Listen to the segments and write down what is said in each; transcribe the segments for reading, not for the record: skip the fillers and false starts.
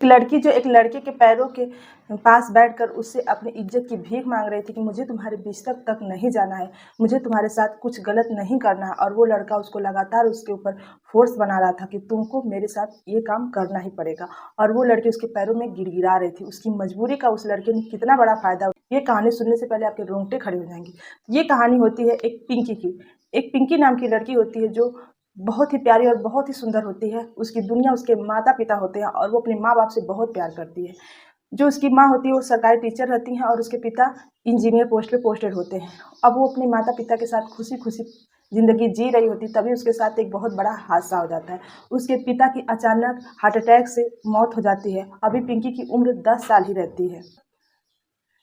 लड़की जो एक लड़के के पैरों के पास बैठकर उससे अपनी इज्जत की भीख मांग रही थी कि मुझे तुम्हारे बिस्तर तक नहीं जाना है, मुझे तुम्हारे साथ कुछ गलत नहीं करना है, और वो लड़का उसको लगातार उसके ऊपर फोर्स बना रहा था कि तुमको मेरे साथ ये काम करना ही पड़ेगा, और वो लड़की उसके पैरों में गिड़गिड़ा रही थी। उसकी मजबूरी का उस लड़के ने कितना बड़ा फायदा, ये कहानी सुनने से पहले आपके रोंगटे खड़े हो जाएंगे। ये कहानी होती है एक पिंकी की। एक पिंकी नाम की लड़की होती है जो बहुत ही प्यारी और बहुत ही सुंदर होती है। उसकी दुनिया उसके माता पिता होते हैं और वो अपने माँ बाप से बहुत प्यार करती है। जो उसकी माँ होती है वो सरकारी टीचर रहती हैं और उसके पिता इंजीनियर पोस्ट पे पोस्टेड होते हैं। अब वो अपने माता पिता के साथ खुशी खुशी ज़िंदगी जी रही होती, तभी उसके साथ एक बहुत बड़ा हादसा हो जाता है। उसके पिता की अचानक हार्ट अटैक से मौत हो जाती है। अभी पिंकी की उम्र 10 साल ही रहती है।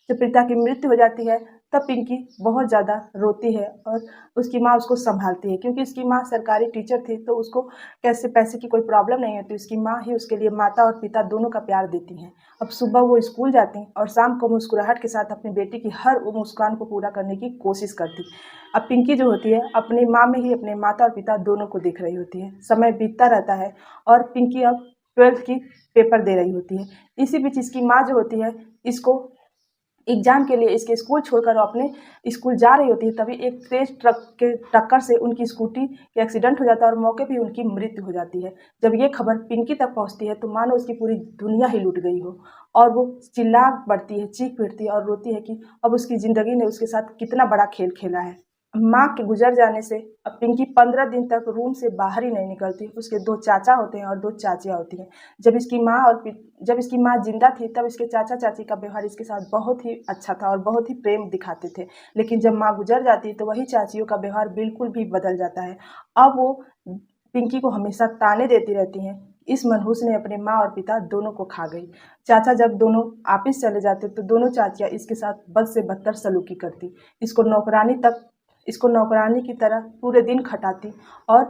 जब पिता की मृत्यु हो जाती है तब पिंकी बहुत ज़्यादा रोती है और उसकी माँ उसको संभालती है, क्योंकि उसकी माँ सरकारी टीचर थी तो उसको कैसे पैसे की कोई प्रॉब्लम नहीं होती। उसकी माँ ही उसके लिए माता और पिता दोनों का प्यार देती हैं। अब सुबह वो स्कूल जाती और शाम को मुस्कुराहट के साथ अपनी बेटी की हर वो मुस्कान को पूरा करने की कोशिश करती। अब पिंकी जो होती है अपनी माँ में ही अपने माता और पिता दोनों को देख रही होती है। समय बीतता रहता है और पिंकी अब 12th की पेपर दे रही होती है। इसी बीच इसकी माँ जो होती है इसको एग्जाम के लिए इसके स्कूल छोड़कर अपने स्कूल जा रही होती है, तभी एक तेज ट्रक के टक्कर से उनकी स्कूटी के एक्सीडेंट हो जाता है और मौके पर उनकी मृत्यु हो जाती है। जब ये खबर पिंकी तक पहुंचती है तो मानो उसकी पूरी दुनिया ही लूट गई हो और वो चिल्ला पड़ती है, चीख पड़ती है और रोती है कि अब उसकी ज़िंदगी ने उसके साथ कितना बड़ा खेल खेला है। माँ के गुजर जाने से अब पिंकी 15 दिन तक रूम से बाहर ही नहीं निकलती। उसके 2 चाचा होते हैं और 2 चाचियाँ होती हैं। जब इसकी माँ जिंदा थी तब इसके चाचा चाची का व्यवहार इसके साथ बहुत ही अच्छा था और बहुत ही प्रेम दिखाते थे, लेकिन जब माँ गुजर जाती है तो वही चाचियों का व्यवहार बिल्कुल भी बदल जाता है। अब वो पिंकी को हमेशा ताने देती रहती हैं। इस मनहूस ने अपने माँ और पिता दोनों को खा गई। चाचा जब दोनों ऑफिस चले जाते तो दोनों चाचियाँ इसके साथ बद से बदतर सलूकी करती। इसको नौकरानी की तरह पूरे दिन खटाती और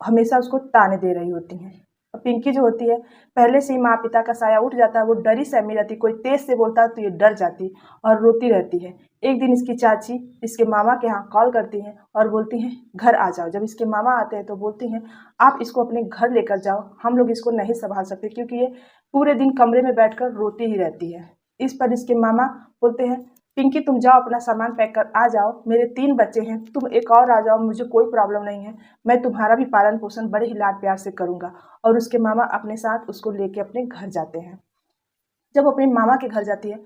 हमेशा उसको ताने दे रही होती हैं। और पिंकी जो होती है पहले से ही माँ पिता का साया उठ जाता है, वो डरी सहमी रहती, कोई तेज से बोलता है तो ये डर जाती और रोती रहती है। एक दिन इसकी चाची इसके मामा के यहाँ कॉल करती हैं और बोलती हैं घर आ जाओ। जब इसके मामा आते हैं तो बोलती हैं आप इसको अपने घर लेकर जाओ, हम लोग इसको नहीं संभाल सकते क्योंकि ये पूरे दिन कमरे में बैठकर रोती ही रहती है। इस पर इसके मामा बोलते हैं पिंकी तुम जाओ अपना सामान पैक कर आ जाओ, मेरे 3 बच्चे हैं, तुम एक और आ जाओ, मुझे कोई प्रॉब्लम नहीं है, मैं तुम्हारा भी पालन पोषण बड़े ही लाड प्यार से करूँगा। और उसके मामा अपने साथ उसको लेके अपने घर जाते हैं। जब अपने मामा के घर जाती है,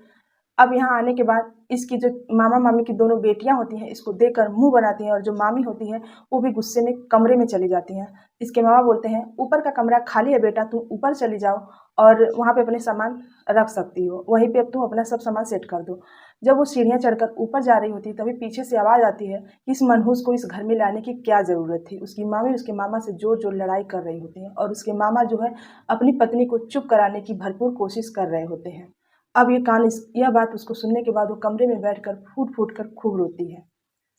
अब यहाँ आने के बाद इसकी जो मामा मामी की दोनों बेटियां होती हैं इसको देखकर मुंह बनाती हैं और जो मामी होती हैं वो भी गुस्से में कमरे में चली जाती हैं। इसके मामा बोलते हैं ऊपर का कमरा खाली है बेटा, तुम ऊपर चली जाओ और वहाँ पे अपने सामान रख सकती हो, वहीं पे अब तुम अपना सब सामान सेट कर दो। जब वो सीढ़ियाँ चढ़कर ऊपर जा रही होती है तभी पीछे से आवाज़ आती है कि इस मनहूस को इस घर में लाने की क्या ज़रूरत थी। उसकी मामी उसके मामा से जोर जोर लड़ाई कर रही होती हैं और उसके मामा जो है अपनी पत्नी को चुप कराने की भरपूर कोशिश कर रहे होते हैं। अब यह बात उसको सुनने के बाद वो कमरे में बैठकर फूट फूट कर खूब रोती है।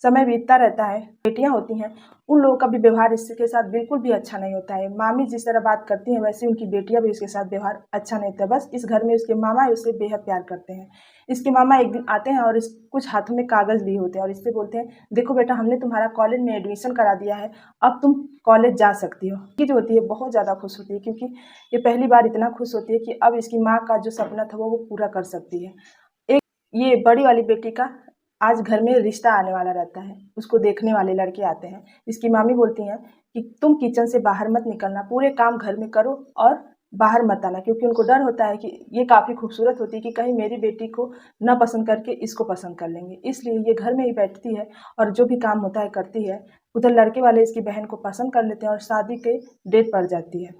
समय बीतता रहता है, बेटियां होती हैं, उन लोगों का भी व्यवहार इसके साथ बिल्कुल भी अच्छा नहीं होता है। मामी जिस तरह बात करती हैं वैसे उनकी बेटियां भी इसके साथ व्यवहार अच्छा नहीं होता है। बस इस घर में उसके मामा उससे बेहद प्यार करते हैं। इसके मामा एक दिन आते हैं और इस कुछ हाथों में कागज़ लिए होते हैं और इससे बोलते हैं देखो बेटा हमने तुम्हारा कॉलेज में एडमिशन करा दिया है, अब तुम कॉलेज जा सकती हो। ये जो होती है बहुत ज़्यादा खुश होती है क्योंकि ये पहली बार इतना खुश होती है कि अब इसकी माँ का जो सपना था वो पूरा कर सकती है। एक ये बड़ी वाली बेटी का आज घर में रिश्ता आने वाला रहता है, उसको देखने वाले लड़के आते हैं। इसकी मामी बोलती हैं कि तुम किचन से बाहर मत निकलना, पूरे काम घर में करो और बाहर मत आना, क्योंकि उनको डर होता है कि ये काफ़ी खूबसूरत होती है कि कहीं मेरी बेटी को ना पसंद करके इसको पसंद कर लेंगे। इसलिए ये घर में ही बैठती है और जो भी काम होता है करती है। उधर लड़के वाले इसकी बहन को पसंद कर लेते हैं और शादी के डेट पड़ जाती है।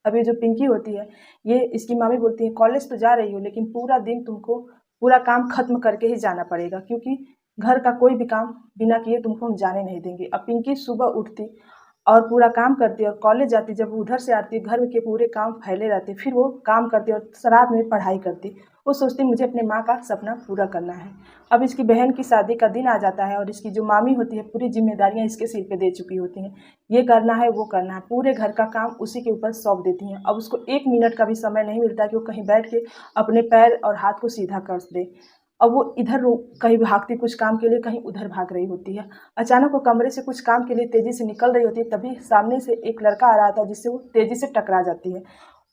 अब ये जो पिंकी होती है ये इसकी मामी बोलती है कॉलेज तो जा रही हो लेकिन पूरा दिन तुमको पूरा काम खत्म करके ही जाना पड़ेगा, क्योंकि घर का कोई भी काम बिना किए तुमको हम जाने नहीं देंगे। अब पिंकी सुबह उठती और पूरा काम करती और कॉलेज जाती, जब वो उधर से आती घर के पूरे काम फैले रहते, फिर वो काम करती और रात में पढ़ाई करती। वो सोचती मुझे अपने माँ का सपना पूरा करना है। अब इसकी बहन की शादी का दिन आ जाता है और इसकी जो मामी होती है पूरी जिम्मेदारियाँ इसके सिर पे दे चुकी होती हैं। ये करना है वो करना है, पूरे घर का काम उसी के ऊपर सौंप देती हैं। अब उसको 1 मिनट का भी समय नहीं मिलता कि वो कहीं बैठ के अपने पैर और हाथ को सीधा कर दे। अब वो इधर कहीं भागती कुछ काम के लिए, कहीं उधर भाग रही होती है। अचानक वो कमरे से कुछ काम के लिए तेज़ी से निकल रही होती है, तभी सामने से एक लड़का आ रहा था जिससे वो तेज़ी से टकरा जाती है।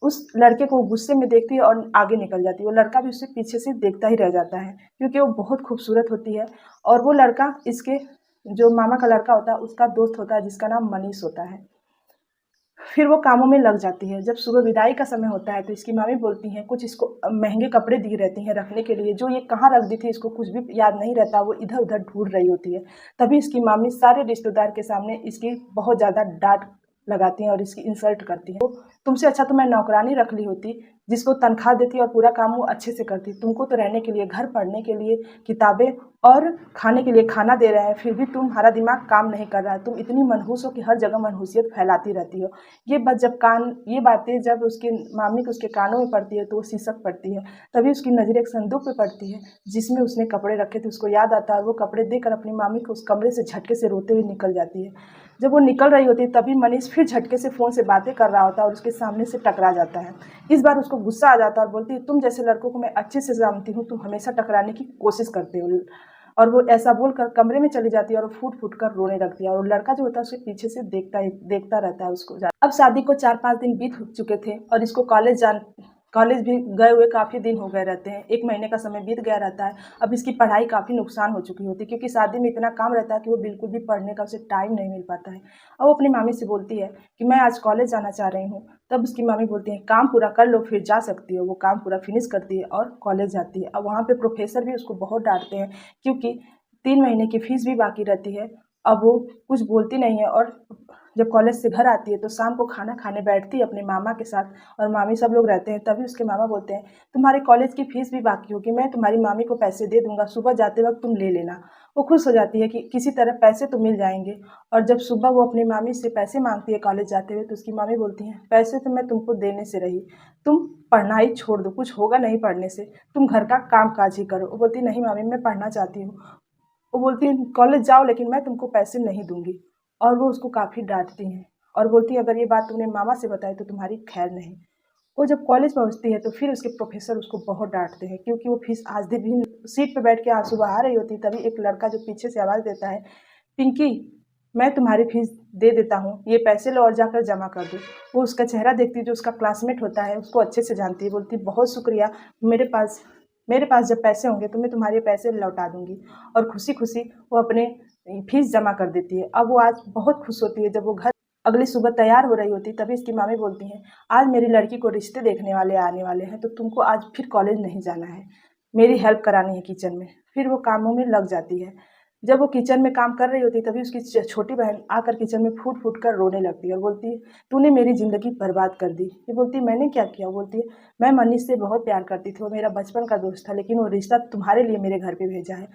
उस लड़के को गुस्से में देखती है और आगे निकल जाती है। वो लड़का भी उसे पीछे से देखता ही रह जाता है, क्योंकि वो बहुत खूबसूरत होती है। और वो लड़का इसके जो मामा का लड़का होता है उसका दोस्त होता है, जिसका नाम मनीष होता है। फिर वो कामों में लग जाती है। जब सुबह विदाई का समय होता है तो इसकी मामी बोलती हैं, कुछ इसको महंगे कपड़े दी रहती हैं रखने के लिए, जो ये कहाँ रख दी थी इसको कुछ भी याद नहीं रहता, वो इधर उधर ढूंढ रही होती है। तभी इसकी मामी सारे रिश्तेदार के सामने इसकी बहुत ज़्यादा डांट लगाती हैं और इसकी इंसल्ट करती हैं। तो तुमसे अच्छा तो मैं नौकरानी रख ली होती, जिसको तनख्वाह देती और पूरा काम वो अच्छे से करती। तुमको तो रहने के लिए घर, पढ़ने के लिए किताबें और खाने के लिए खाना दे रहे हैं, फिर भी तुम्हारा दिमाग काम नहीं कर रहा है। तुम इतनी मनहूस हो कि हर जगह मनहूसियत फैलाती रहती हो। ये बातें जब उसकी मामी को उसके कानों में पड़ती है तो वो सिसक पड़ती है। तभी उसकी नज़र एक संदूक पे पड़ती है जिसमें उसने कपड़े रखे थे। उसको याद आता है, वो कपड़े देखकर अपनी मामी को उस कमरे से झटके से रोते हुए निकल जाती है। जब वो निकल रही होती है तभी मनीष फिर झटके से फ़ोन से बातें कर रहा होता है और उसके सामने से टकरा जाता है। इस बार उसको गुस्सा आ जाता है और बोलती है, तुम जैसे लड़कों को मैं अच्छे से जानती हूँ, तुम हमेशा टकराने की कोशिश करते हो। और वो ऐसा बोलकर कमरे में चली जाती है और फूट फूट कर रोने लगती है। और लड़का जो होता है उसके पीछे से देखता रहता है उसको। अब शादी को 4-5 दिन बीत चुके थे और इसको कॉलेज भी गए हुए काफ़ी दिन हो गए रहते हैं। 1 महीने का समय बीत गया रहता है। अब इसकी पढ़ाई काफ़ी नुकसान हो चुकी होती है, क्योंकि शादी में इतना काम रहता है कि वो बिल्कुल भी पढ़ने का उसे टाइम नहीं मिल पाता है। और वो अपनी मामी से बोलती है कि मैं आज कॉलेज जाना चाह रही हूँ। तब उसकी मामी बोलती है, काम पूरा कर लो फिर जा सकती हो। वो काम पूरा फिनिश करती है और कॉलेज जाती है। अब वहाँ पे प्रोफेसर भी उसको बहुत डांटते हैं, क्योंकि 3 महीने की फीस भी बाकी रहती है। अब वो कुछ बोलती नहीं है और जब कॉलेज से घर आती है तो शाम को खाना खाने बैठती है अपने मामा के साथ, और मामी सब लोग रहते हैं। तभी उसके मामा बोलते हैं, तुम्हारे कॉलेज की फीस भी बाकी होगी, मैं तुम्हारी मामी को पैसे दे दूंगा, सुबह जाते वक्त तुम ले लेना। वो खुश हो जाती है कि किसी तरह पैसे तो मिल जाएंगे। और जब सुबह वो अपनी मामी से पैसे मांगती है कॉलेज जाते हुए तो उसकी मामी बोलती हैं, पैसे तो मैं तुमको देने से रही, तुम पढ़ना ही छोड़ दो, कुछ होगा नहीं पढ़ने से, तुम घर का काम काज ही करो। वो बोलती, नहीं मामी मैं पढ़ना चाहती हूँ। वो बोलती है, कॉलेज जाओ लेकिन मैं तुमको पैसे नहीं दूंगी। और वो उसको काफ़ी डांटती हैं और बोलती है, अगर ये बात तुमने मामा से बताई तो तुम्हारी खैर नहीं। वो जब कॉलेज पहुंचती है तो फिर उसके प्रोफेसर उसको बहुत डांटते हैं, क्योंकि वो फीस आज भी सीट पे बैठ के आंसू बहा रही होती। तभी एक लड़का जो पीछे से आवाज़ देता है, पिंकी मैं तुम्हारी फीस दे देता हूँ, ये पैसे लो और जाकर जमा कर दो। वो उसका चेहरा देखती है, जो उसका क्लासमेट होता है उसको अच्छे से जानती है। बोलती, बहुत शुक्रिया, मेरे पास जब पैसे होंगे तो मैं तुम्हारे पैसे लौटा दूंगी। और खुशी खुशी वो अपने फीस जमा कर देती है। अब वो आज बहुत खुश होती है। जब वो घर अगली सुबह तैयार हो रही होती तभी इसकी मामी बोलती हैं, आज मेरी लड़की को रिश्ते देखने वाले आने वाले हैं, तो तुमको आज फिर कॉलेज नहीं जाना है, मेरी हेल्प करानी है किचन में। फिर वो कामों में लग जाती है। जब वो किचन में काम कर रही होती तभी उसकी छोटी बहन आकर किचन में फूट फूट कर रोने लगती है और बोलती है, तूने मेरी ज़िंदगी बर्बाद कर दी। ये बोलती है, मैंने क्या किया। बोलती है, मैं मनीष से बहुत प्यार करती थी, वो मेरा बचपन का दोस्त था, लेकिन वो रिश्ता तुम्हारे लिए मेरे घर पे भेजा है,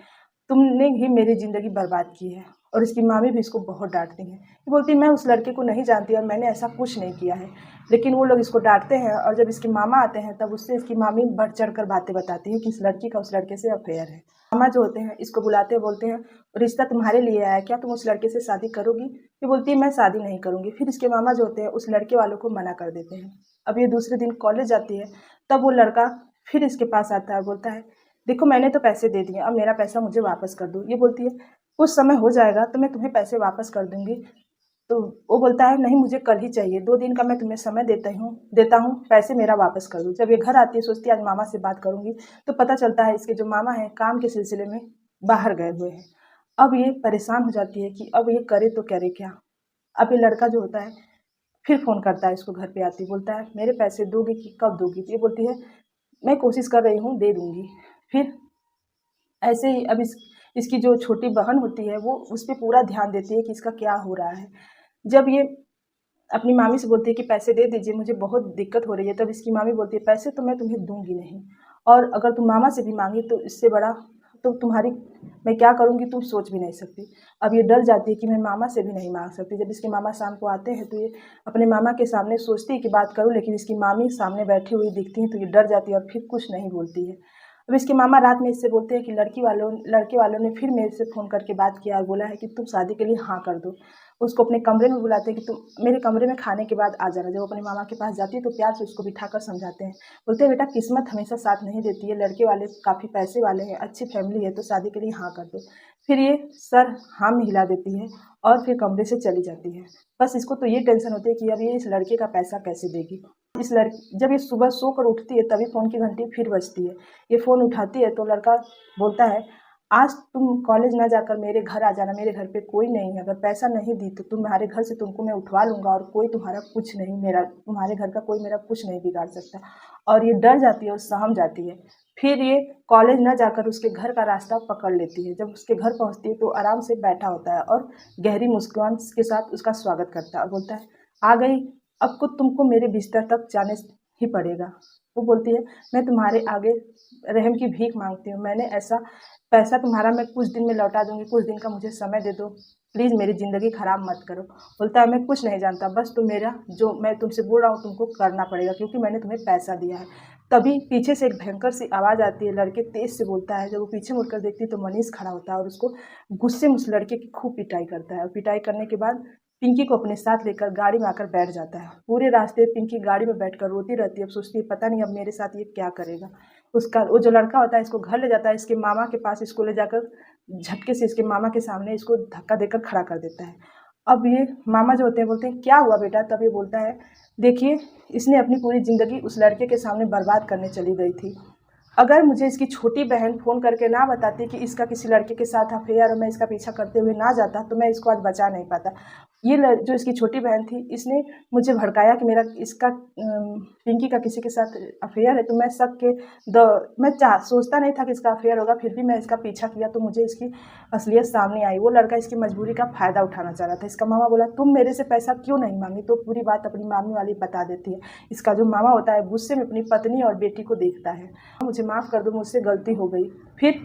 तुमने ही मेरी ज़िंदगी बर्बाद की है। और इसकी मामी भी इसको बहुत डांटती हैं। ये बोलती है, मैं उस लड़के को नहीं जानती और मैंने ऐसा कुछ नहीं किया है। लेकिन वो लोग इसको डांटते हैं और जब इसके मामा आते हैं तब उससे इसकी मामी बढ़ चढ़ कर बातें बताती है कि इस लड़की का उस लड़के से अफेयर है। मामा जो होते हैं इसको बुलाते हैं, बोलते हैं, रिश्ता तुम्हारे लिए आया है, क्या तुम उस लड़के से शादी करोगी। ये बोलती है, मैं शादी नहीं करूँगी। फिर इसके मामा जो होते हैं उस लड़के वालों को मना कर देते हैं। अब ये दूसरे दिन कॉलेज जाती है, तब वो लड़का फिर इसके पास आता है, बोलता है, देखो मैंने तो पैसे दे दिए, अब मेरा पैसा मुझे वापस कर दो। ये बोलती है, कुछ समय हो जाएगा तो मैं तुम्हें पैसे वापस कर दूंगी। तो वो बोलता है, नहीं मुझे कल ही चाहिए, 2 दिन का मैं तुम्हें समय देता हूँ, पैसे मेरा वापस कर दो। जब ये घर आती है सोचती है आज मामा से बात करूंगी, तो पता चलता है इसके जो मामा हैं काम के सिलसिले में बाहर गए हुए हैं। अब ये परेशान हो जाती है कि अब ये करे तो करे क्या। अब ये लड़का जो होता है फिर फ़ोन करता है इसको, घर पे आती बोलता है, मेरे पैसे दोगी कि कब दोगी। तो ये बोलती है, मैं कोशिश कर रही हूँ, दे दूंगी। फिर ऐसे ही अब इसकी जो छोटी बहन होती है वो उस पर पूरा ध्यान देती है कि इसका क्या हो रहा है। जब ये अपनी मामी से बोलती है कि पैसे दे दीजिए, मुझे बहुत दिक्कत हो रही है, तब इसकी मामी बोलती है, पैसे तो मैं तुम्हें दूंगी नहीं, और अगर तुम मामा से भी मांगी तो इससे बड़ा तो तुम्हारी मैं क्या करूँगी तुम सोच भी नहीं सकती। अब ये डर जाती है कि मैं मामा से भी नहीं मांग सकती। जब इसके मामा शाम को आते हैं तो ये अपने मामा के सामने सोचती है कि बात करूँ, लेकिन इसकी मामी सामने बैठी हुई दिखती हैं तो ये डर जाती है और फिर कुछ नहीं बोलती है। अब इसके मामा रात में इससे बोलते हैं कि लड़के वालों ने फिर मेरे से फ़ोन करके बात किया और बोला है कि तुम शादी के लिए हाँ कर दो। उसको अपने कमरे में बुलाते हैं कि तुम मेरे कमरे में खाने के बाद आ जाना। जब वो अपने मामा के पास जाती है तो प्यार से उसको बिठाकर समझाते हैं। बोलते हैं, बेटा किस्मत हमेशा साथ नहीं देती है, लड़के वाले काफ़ी पैसे वाले हैं, अच्छी फैमिली है, तो शादी के लिए हाँ कर दो। फिर ये सर हाँ में हिला देती है और फिर कमरे से चली जाती है। बस इसको तो ये टेंशन होती है कि अब ये इस लड़के का पैसा कैसे देगी। इस लड़की जब ये सुबह सोकर उठती है तभी फ़ोन की घंटी फिर बजती है। ये फ़ोन उठाती है तो लड़का बोलता है, आज तुम कॉलेज ना जाकर मेरे घर आ जाना, मेरे घर पे कोई नहीं है, अगर पैसा नहीं दी तो तुम्हारे घर से तुमको मैं उठवा लूँगा और कोई तुम्हारा कुछ नहीं, मेरा तुम्हारे घर का कोई मेरा कुछ नहीं बिगाड़ सकता। और ये डर जाती है और सहम जाती है। फिर ये कॉलेज ना जाकर उसके घर का रास्ता पकड़ लेती है। जब उसके घर पहुँचती है तो आराम से बैठा होता है और गहरी मुस्कान के साथ उसका स्वागत करता है और बोलता है, आ गई, अब को तुमको मेरे बिस्तर तक जाने ही पड़ेगा। वो बोलती है, मैं तुम्हारे आगे रहम की भीख मांगती हूँ, मैंने ऐसा पैसा तुम्हारा मैं कुछ दिन में लौटा दूंगी, कुछ दिन का मुझे समय दे दो, प्लीज़ मेरी ज़िंदगी ख़राब मत करो। बोलता है, मैं कुछ नहीं जानता, बस तुम मेरा जो मैं तुमसे बोल रहा हूँ तुमको करना पड़ेगा क्योंकि मैंने तुम्हें पैसा दिया है। तभी पीछे से एक भयंकर सी आवाज़ आती है, लड़के तेज़ से बोलता है। जब वो पीछे मुड़कर देखती है तो मनीष खड़ा होता है और उसको गुस्से में उस लड़के की खूब पिटाई करता है और पिटाई करने के बाद पिंकी को अपने साथ लेकर गाड़ी में आकर बैठ जाता है। पूरे रास्ते पिंकी गाड़ी में बैठकर रोती रहती है। अब सोचती है पता नहीं अब मेरे साथ ये क्या करेगा। उसका वो जो लड़का होता है इसको घर ले जाता है, इसके मामा के पास इसको ले जाकर झटके से इसके मामा के सामने इसको धक्का देकर खड़ा कर देता है। अब ये मामा जो होते हैं बोलते हैं, क्या हुआ बेटा? तब ये बोलता है, देखिए इसने अपनी पूरी ज़िंदगी उस लड़के के सामने बर्बाद करने चली गई थी। अगर मुझे इसकी छोटी बहन फ़ोन करके ना बताती कि इसका किसी लड़के के साथ अफ़ेयर और मैं इसका पीछा करते हुए ना जाता तो मैं इसको आज बचा नहीं पाता। ये जो इसकी छोटी बहन थी इसने मुझे भड़काया कि मेरा इसका पिंकी का किसी के साथ अफ़ेयर है, तो मैं शक के मैं सोचता नहीं था कि इसका अफ़ेयर होगा, फिर भी मैं इसका पीछा किया तो मुझे इसकी असलियत सामने आई। वो लड़का इसकी मजबूरी का फ़ायदा उठाना चाह रहा था। इसका मामा बोला, तुम मेरे से पैसा क्यों नहीं मांगी? तो पूरी बात अपनी मामी वाली बता देती है। इसका जो मामा होता है गुस्से में अपनी पत्नी और बेटी को देखता है, मुझे माफ़ कर दो, मुझसे गलती हो गई। फिर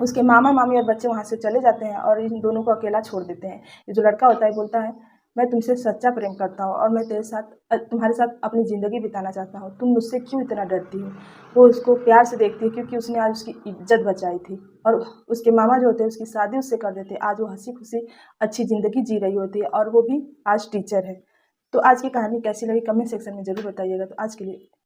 उसके मामा मामी और बच्चे वहाँ से चले जाते हैं और इन दोनों को अकेला छोड़ देते हैं। ये जो लड़का होता है बोलता है, मैं तुमसे सच्चा प्रेम करता हूँ और मैं तुम्हारे साथ अपनी ज़िंदगी बिताना चाहता हूँ, तुम मुझसे क्यों इतना डरती हो? वो उसको प्यार से देखती है क्योंकि उसने आज उसकी इज्जत बचाई थी। और उसके मामा जो होते हैं उसकी शादी उससे कर देते हैं। आज वो हंसी खुशी अच्छी ज़िंदगी जी रही होती है और वो भी आज टीचर है। तो आज की कहानी कैसी लगी कमेंट सेक्शन में ज़रूर बताइएगा। तो आज के लिए